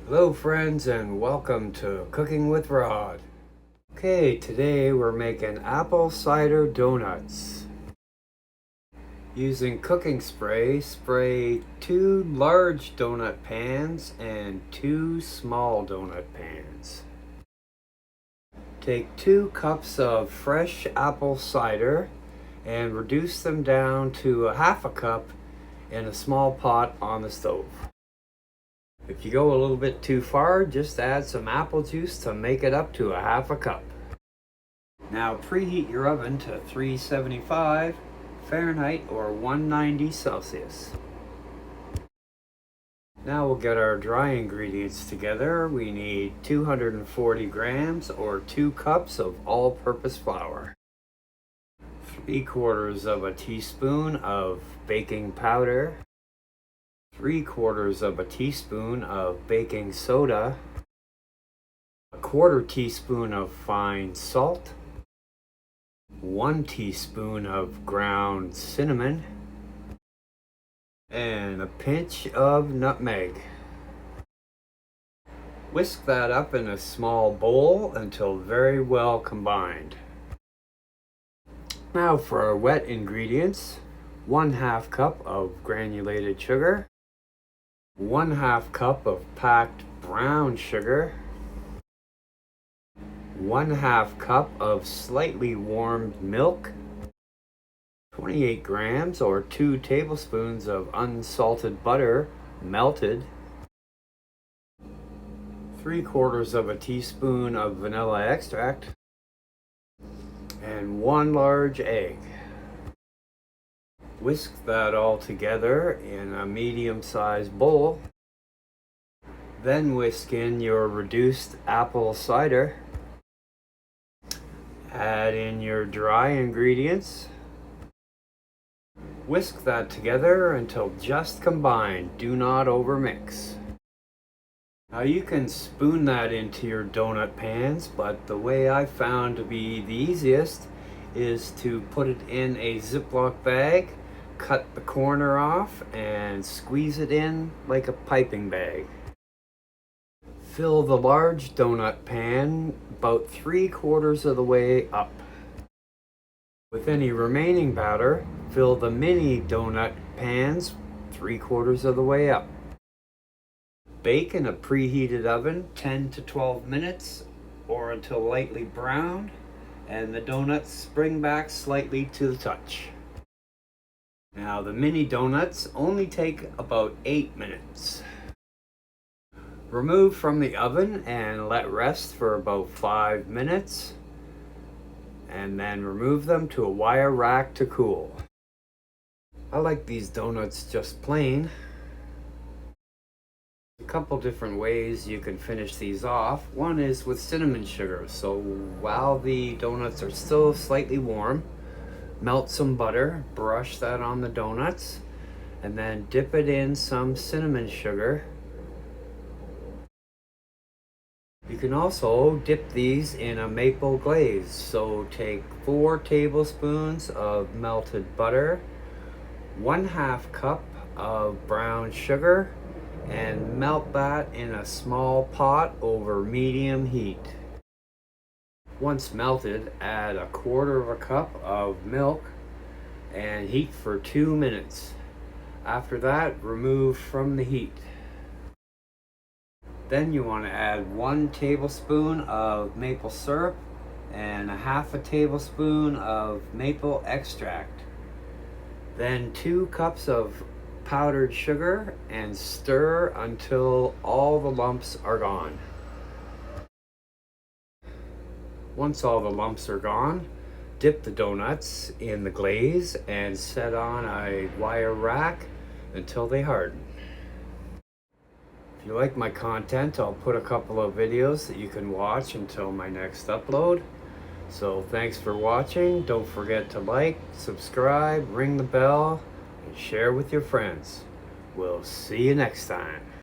Hello friends and welcome to Cooking with Rod. Okay, today we're making apple cider donuts. Using cooking spray, spray 2 large donut pans and 2 small donut pans. Take 2 cups of fresh apple cider and reduce them down to a half a cup in a small pot on the stove. If you go a little bit too far, just add some apple juice to make it up to a half a cup. Now preheat your oven to 375 Fahrenheit or 190 Celsius. Now we'll get our dry ingredients together. We need 240 grams or 2 cups of all-purpose flour, 3/4 of a teaspoon of baking powder, 3/4 of a teaspoon of baking soda, a 1/4 teaspoon of fine salt, 1 teaspoon of ground cinnamon, and a pinch of nutmeg. Whisk that up in a small bowl until very well combined. Now for our wet ingredients: 1/2 cup of granulated sugar, 1/2 cup of packed brown sugar, 1/2 cup of slightly warmed milk, 28 grams or 2 tablespoons of unsalted butter melted, 3/4 of a teaspoon of vanilla extract, and 1 large egg. Whisk that all together in a medium-sized bowl. Then whisk in your reduced apple cider. Add in your dry ingredients. Whisk that together until just combined. Do not overmix. Now you can spoon that into your donut pans, but the way I found to be the easiest is to put it in a Ziploc bag, cut the corner off, and squeeze it in like a piping bag. Fill the large donut pan about 3/4 of the way up. With any remaining batter, fill the mini donut pans 3/4 of the way up. Bake in a preheated oven 10 to 12 minutes or until lightly browned and the donuts spring back slightly to the touch. Now the mini donuts only take about 8 minutes. Remove from the oven and let rest for about 5 minutes, and then remove them to a wire rack to cool. I like these donuts just plain. A couple different ways you can finish these off. One is with cinnamon sugar. So while the donuts are still slightly warm, melt some butter, brush that on the donuts, and then dip it in some cinnamon sugar. You can also dip these in a maple glaze. So take 4 tablespoons of melted butter, 1/2 cup of brown sugar, and melt that in a small pot over medium heat. Once melted, add 1/4 of a cup of milk and heat for 2 minutes. After that, remove from the heat. Then you want to add 1 tablespoon of maple syrup and 1/2 tablespoon of maple extract. Then 2 cups of powdered sugar and stir until all the lumps are gone. Once all the lumps are gone, dip the donuts in the glaze and set on a wire rack until they harden. If you like my content, I'll put a couple of videos that you can watch until my next upload. So thanks for watching. Don't forget to like, subscribe, ring the bell, and share with your friends. We'll see you next time.